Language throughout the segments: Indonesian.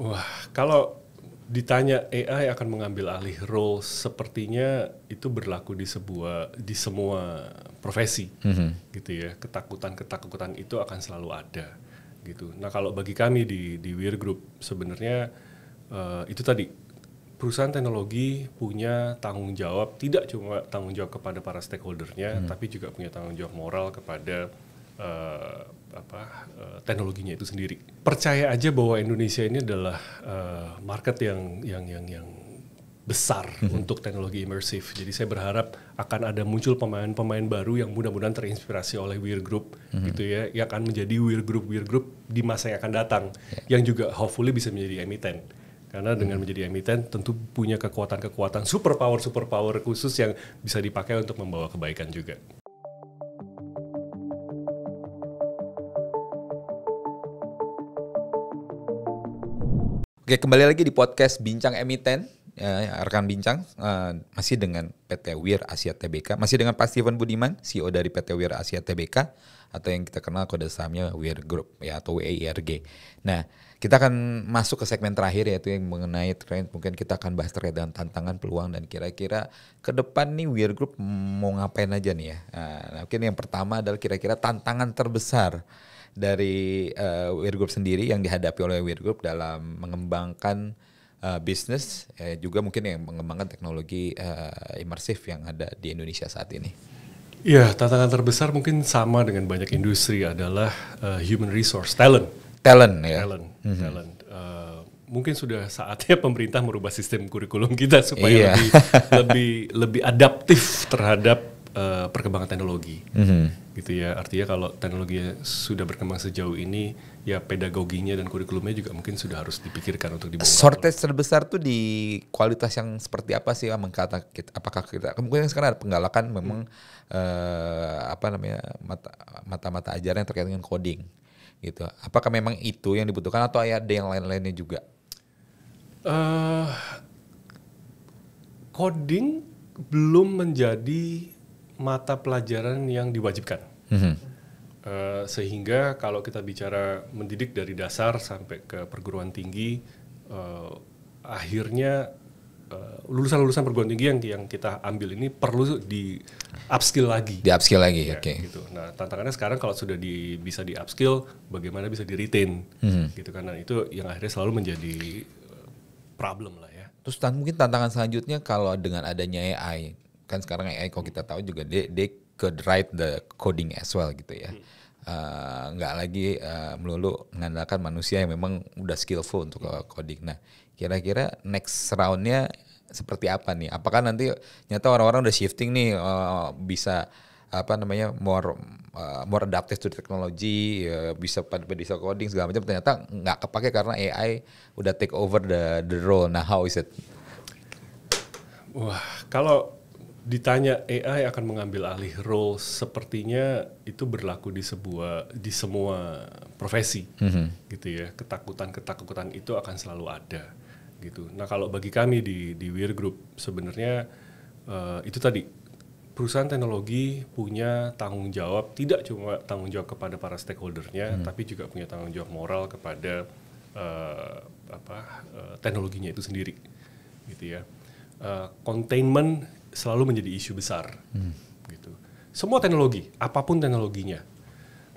Wah, kalau ditanya AI akan mengambil alih role, sepertinya itu berlaku di semua profesi, gitu ya. Ketakutan itu akan selalu ada, gitu. Nah, kalau bagi kami di Weir Group sebenarnya itu tadi perusahaan teknologi punya tanggung jawab, tidak cuma tanggung jawab kepada para stakeholdernya, tapi juga punya tanggung jawab moral kepada teknologinya itu sendiri. Percaya aja bahwa Indonesia ini adalah market yang besar untuk teknologi imersif. Jadi saya berharap akan ada muncul pemain-pemain baru yang mudah-mudahan terinspirasi oleh Weir Group, gitu ya, yang akan menjadi Weir Group di masa yang akan datang, yang juga hopefully bisa menjadi emiten. Karena dengan menjadi emiten tentu punya kekuatan superpower khusus yang bisa dipakai untuk membawa kebaikan juga. Oke, kembali lagi di podcast Bincang Emiten. Rekan bincang masih dengan PT Weir Asia Tbk, masih dengan Pak Steven Budiman, CEO dari PT Weir Asia Tbk, atau yang kita kenal kode sahamnya Weir Group ya, atau WIRG. Nah, kita akan masuk ke segmen terakhir, yaitu yang mengenai trend. Mungkin kita akan bahas terkait dengan tantangan, peluang, dan kira-kira ke depan nih Weir Group mau ngapain aja nih ya. Nah, mungkin yang pertama adalah kira-kira tantangan terbesar dari Weir Group sendiri yang dihadapi oleh Weir Group dalam mengembangkan bisnis, juga mungkin yang mengembangkan teknologi imersif yang ada di Indonesia saat ini. Ya, tantangan terbesar mungkin sama dengan banyak industri adalah human resource, talent. Ya. Talent. Mungkin sudah saatnya pemerintah merubah sistem kurikulum kita supaya lebih adaptif terhadap perkembangan teknologi. Gitu ya. Artinya kalau teknologi sudah berkembang sejauh ini, ya pedagoginya dan kurikulumnya juga mungkin sudah harus dipikirkan untuk dibongkar. Shortage terbesar tuh di kualitas yang seperti apa sih? Apakah kita kemungkinan sekarang ada penggalakan memang mata-mata ajaran yang terkait dengan coding gitu. Apakah memang itu yang dibutuhkan atau ada yang lain-lainnya juga? Coding belum menjadi mata pelajaran yang diwajibkan. Sehingga kalau kita bicara mendidik dari dasar sampai ke perguruan tinggi, akhirnya lulusan-lulusan perguruan tinggi yang kita ambil ini perlu di upskill lagi. Ya, oke. Gitu. Nah, tantangannya sekarang kalau sudah bisa di upskill, bagaimana bisa di retain, gitu kan? Nah, itu yang akhirnya selalu menjadi problem lah ya. Terus mungkin tantangan selanjutnya kalau dengan adanya AI, kan sekarang AI kalau kita tahu juga they could write the coding as well gitu ya. Nggak lagi melulu mengandalkan manusia yang memang udah skillful untuk coding. Nah, kira-kira next roundnya seperti apa nih? Apakah nanti nyata orang-orang udah shifting nih, bisa more adaptive to technology, bisa coding segala macam, ternyata nggak kepake karena AI udah take over the role. Nah, how is it? Wah, kalau ditanya AI akan mengambil alih role, sepertinya itu berlaku di semua profesi, gitu ya. Ketakutan itu akan selalu ada, gitu. Nah, kalau bagi kami di Weir Group sebenarnya itu tadi perusahaan teknologi punya tanggung jawab, tidak cuma tanggung jawab kepada para stakeholdernya, tapi juga punya tanggung jawab moral kepada teknologinya itu sendiri, gitu ya. Containment selalu menjadi isu besar, gitu. Semua teknologi, apapun teknologinya.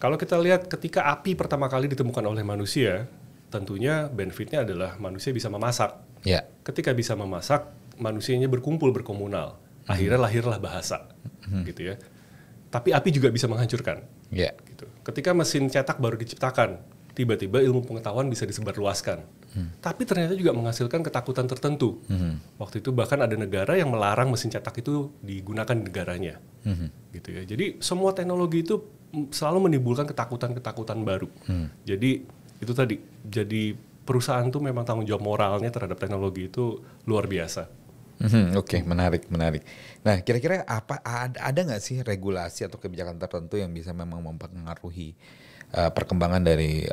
Kalau kita lihat ketika api pertama kali ditemukan oleh manusia, tentunya benefitnya adalah manusia bisa memasak. Yeah. Ketika bisa memasak, manusianya berkumpul, berkomunal. Akhirnya lahirlah bahasa, gitu ya. Tapi api juga bisa menghancurkan. Yeah. Gitu. Ketika mesin cetak baru diciptakan, tiba-tiba ilmu pengetahuan bisa disebarluaskan. Tapi ternyata juga menghasilkan ketakutan tertentu. Waktu itu bahkan ada negara yang melarang mesin cetak itu digunakan di negaranya. Gitu ya. Jadi semua teknologi itu selalu menimbulkan ketakutan-ketakutan baru. Jadi itu tadi, jadi perusahaan tuh memang tanggung jawab moralnya terhadap teknologi itu luar biasa. Oke, menarik. Nah, kira-kira ada nggak sih regulasi atau kebijakan tertentu yang bisa memang mempengaruhi perkembangan dari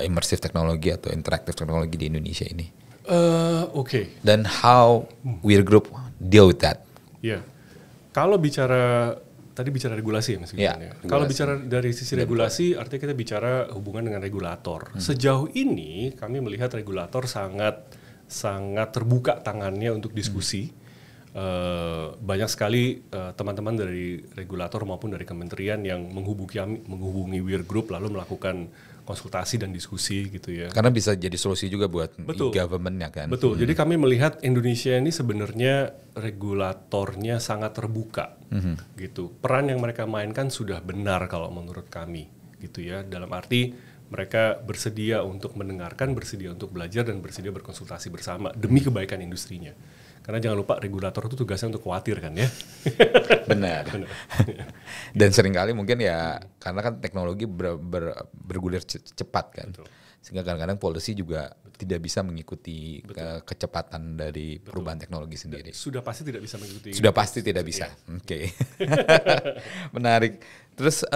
immersive teknologi atau interaktif teknologi di Indonesia ini? Oke. Dan how Weir Group deal with that? Ya, kalau bicara tadi bicara regulasi ya Mas Gibran ya. Regulasi. Kalau bicara dari sisi regulasi, artinya kita bicara hubungan dengan regulator. Sejauh ini kami melihat regulator sangat terbuka tangannya untuk diskusi. Banyak sekali teman-teman dari regulator maupun dari kementerian yang menghubungi Weir Group lalu melakukan konsultasi dan diskusi gitu ya. Karena bisa jadi solusi juga buat government-nya kan. Betul. Jadi kami melihat Indonesia ini sebenarnya regulatornya sangat terbuka gitu. Peran yang mereka mainkan sudah benar kalau menurut kami gitu ya. Dalam arti mereka bersedia untuk mendengarkan, bersedia untuk belajar dan bersedia berkonsultasi bersama demi kebaikan industrinya. Karena jangan lupa regulator itu tugasnya untuk khawatir kan ya. Benar. Dan seringkali mungkin ya karena kan teknologi bergulir cepat kan. Betul. Sehingga kadang-kadang policy juga tidak bisa mengikuti kecepatan dari perubahan teknologi sendiri. Sudah pasti tidak bisa mengikuti. Sudah pasti tidak bisa. Oke. Menarik. Terus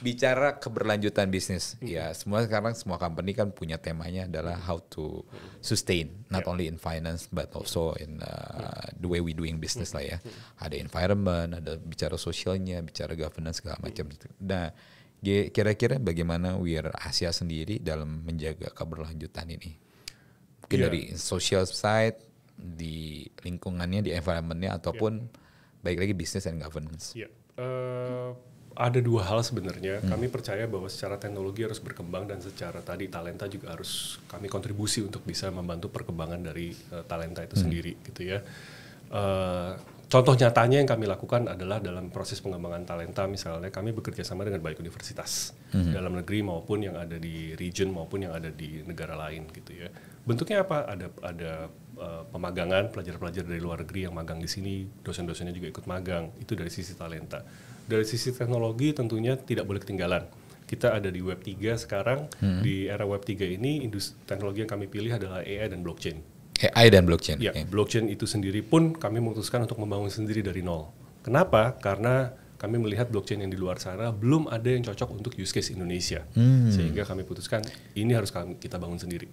bicara keberlanjutan bisnis, ya sekarang semua company kan punya temanya adalah how to sustain, not only in finance but also in the way we doing business lah ya. Ada environment, ada bicara sosialnya, bicara governance segala macam. Nah, kira-kira bagaimana Weir Asia sendiri dalam menjaga keberlanjutan ini? Mungkin dari social side, di lingkungannya, di environmentnya, ataupun baik lagi business and governance. Ada dua hal sebenarnya. Kami percaya bahwa secara teknologi harus berkembang dan secara tadi talenta juga harus kami kontribusi untuk bisa membantu perkembangan dari talenta itu sendiri gitu ya. Contoh nyatanya yang kami lakukan adalah dalam proses pengembangan talenta, misalnya kami bekerja sama dengan banyak universitas dalam negeri maupun yang ada di region maupun yang ada di negara lain gitu ya. Bentuknya apa? Ada pemagangan, pelajar-pelajar dari luar negeri yang magang di sini, dosen-dosennya juga ikut magang. Itu dari sisi talenta. Dari sisi teknologi tentunya tidak boleh ketinggalan. Kita ada di Web 3 sekarang. Di era Web 3 ini teknologi yang kami pilih adalah AI dan blockchain. AI dan blockchain. Ya, blockchain itu sendiri pun kami memutuskan untuk membangun sendiri dari nol. Kenapa? Karena kami melihat blockchain yang di luar sana belum ada yang cocok untuk use case Indonesia. Sehingga kami putuskan ini harus kita bangun sendiri.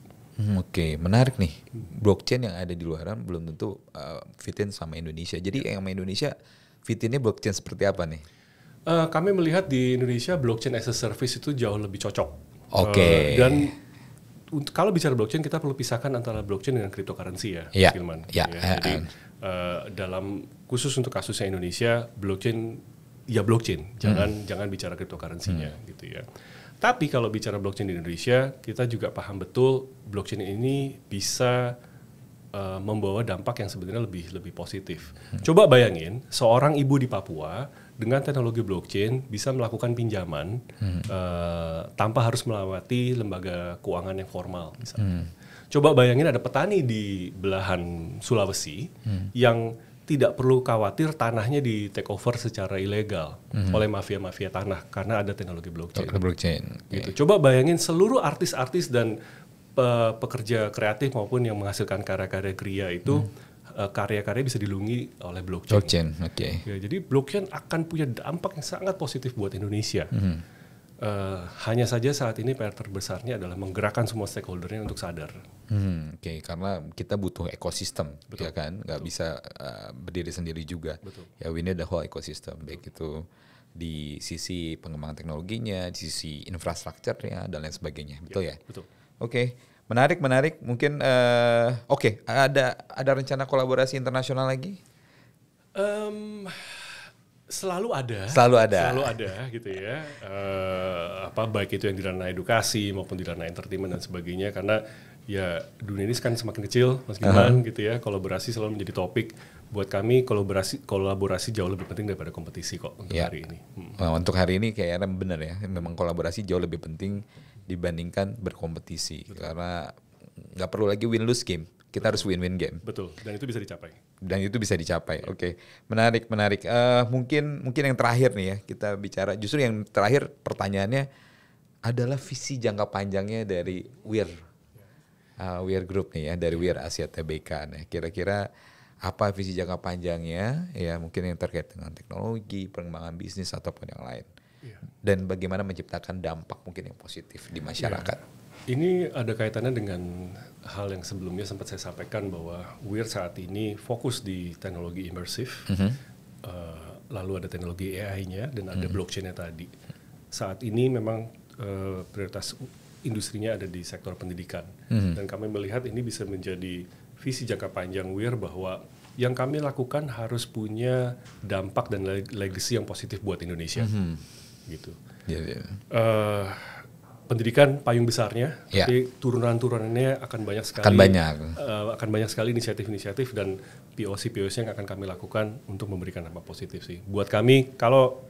Oke, menarik nih. Blockchain yang ada di luaran belum tentu fitin sama Indonesia. Jadi yang sama Indonesia fitinnya blockchain seperti apa nih? Kami melihat di Indonesia blockchain as a service itu jauh lebih cocok. Oke. Dan kalau bicara blockchain kita perlu pisahkan antara blockchain dengan cryptocurrency ya, Gilman. Jadi dalam khusus untuk kasusnya Indonesia, blockchain ya blockchain, jangan bicara cryptocurrency-nya gitu ya. Tapi kalau bicara blockchain di Indonesia, kita juga paham betul blockchain ini bisa membawa dampak yang sebenarnya lebih positif. Coba bayangin seorang ibu di Papua dengan teknologi blockchain bisa melakukan pinjaman tanpa harus melewati lembaga keuangan yang formal misalnya. Coba bayangin ada petani di belahan Sulawesi yang tidak perlu khawatir tanahnya di take over secara ilegal oleh mafia-mafia tanah karena ada teknologi blockchain. Gitu. Coba bayangin seluruh artis-artis dan pekerja kreatif maupun yang menghasilkan karya-karya kria itu karya-karya bisa dilindungi oleh blockchain. Ya, jadi blockchain akan punya dampak yang sangat positif buat Indonesia. Hanya saja saat ini PR terbesarnya adalah menggerakkan semua stakeholdernya untuk sadar. Karena kita butuh ekosistem, ya kan, nggak bisa berdiri sendiri juga. Ya, we need the whole ecosystem, baik itu di sisi pengembangan teknologinya, di sisi infrastrukturnya dan lain sebagainya, betul ya? Betul. Oke, menarik. Mungkin ada rencana kolaborasi internasional lagi? Selalu ada gitu ya. Baik itu yang di ranah edukasi maupun di ranah entertainment dan sebagainya, karena ya dunia ini kan semakin kecil, Mas Gibran gitu ya. Kolaborasi selalu menjadi topik buat kami. Kolaborasi jauh lebih penting daripada kompetisi kok untuk hari ini. Untuk hari ini kayaknya benar ya, memang kolaborasi jauh lebih penting dibandingkan berkompetisi. Karena nggak perlu lagi win-lose game, kita harus win-win game. Betul, dan itu bisa dicapai. Oke. Menarik. Mungkin yang terakhir nih ya, kita bicara. Justru yang terakhir pertanyaannya adalah visi jangka panjangnya dari Weir Group nih ya, dari Weir Asia Tbk. Nah, kira-kira apa visi jangka panjangnya ya, mungkin yang terkait dengan teknologi, pengembangan bisnis ataupun yang lain. Dan bagaimana menciptakan dampak mungkin yang positif di masyarakat. Ini ada kaitannya dengan hal yang sebelumnya sempat saya sampaikan bahwa Weir saat ini fokus di teknologi imersif. lalu ada teknologi AI-nya, dan ada blockchain-nya tadi. Saat ini memang prioritas industrinya ada di sektor pendidikan. Dan kami melihat ini bisa menjadi visi jangka panjang WIR bahwa yang kami lakukan harus punya dampak dan legacy yang positif buat Indonesia. Gitu. Pendidikan payung besarnya, tapi turunan-turunannya akan banyak sekali. Akan banyak sekali inisiatif-inisiatif dan POC yang akan kami lakukan untuk memberikan dampak positif sih. Buat kami, kalau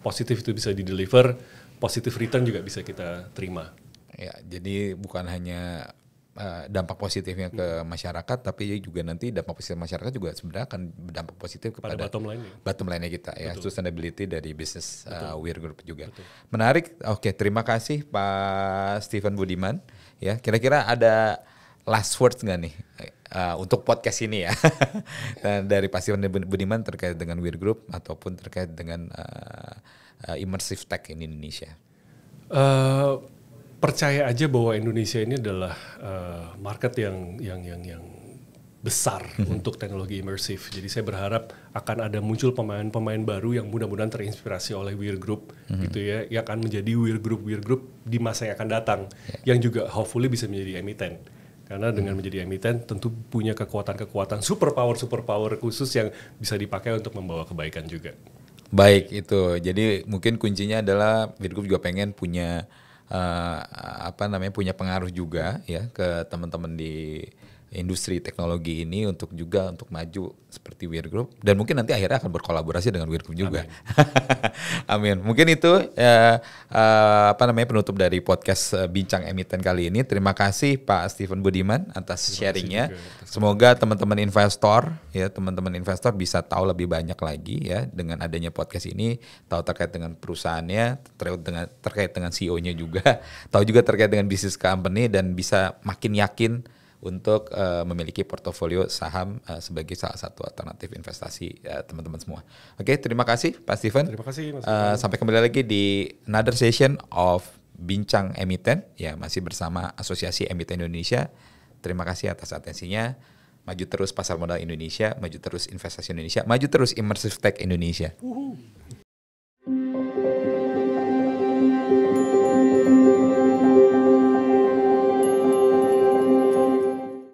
positif itu bisa di-deliver, positif return juga bisa kita terima. Ya, jadi bukan hanya dampak positifnya ke masyarakat, tapi juga nanti dampak positif masyarakat juga sebenarnya akan berdampak positif kepada bottom line-nya kita. Ya, sustainability dari bisnis WIR Group juga. Menarik. Oke, terima kasih Pak Steven Budiman. Ya, kira-kira ada last words nggak nih untuk podcast ini ya dari Pak Steven Budiman terkait dengan WIR Group ataupun terkait dengan immersive tech in Indonesia? Percaya aja bahwa Indonesia ini adalah market yang besar untuk teknologi imersif. Jadi saya berharap akan ada muncul pemain-pemain baru yang mudah-mudahan terinspirasi oleh WIR Group gitu ya, yang akan menjadi WIR Group di masa yang akan datang, yang juga hopefully bisa menjadi emiten. Karena dengan menjadi emiten tentu punya kekuatan superpower khusus yang bisa dipakai untuk membawa kebaikan juga. Baik, itu. Jadi mungkin kuncinya adalah WIR Group juga pengen punya punya pengaruh juga ya ke teman-teman di industri teknologi ini untuk maju seperti WIR Group, dan mungkin nanti akhirnya akan berkolaborasi dengan WIR Group juga. Amin. Mungkin itu penutup dari podcast Bincang Emiten kali ini. Terima kasih Pak Steven Budiman atas sharingnya. Semoga teman-teman investor bisa tahu lebih banyak lagi ya dengan adanya podcast ini, tahu terkait dengan perusahaannya, terkait dengan CEO-nya juga, tahu juga terkait dengan bisnis company, dan bisa makin yakin untuk memiliki portofolio saham sebagai salah satu alternatif investasi teman-teman semua. Oke, terima kasih Pak Steven. Terima kasih Mas. Sampai kembali lagi di another session of Bincang Emiten, ya masih bersama Asosiasi Emiten Indonesia. Terima kasih atas atensinya. Maju terus pasar modal Indonesia, maju terus investasi Indonesia, maju terus immersive tech Indonesia.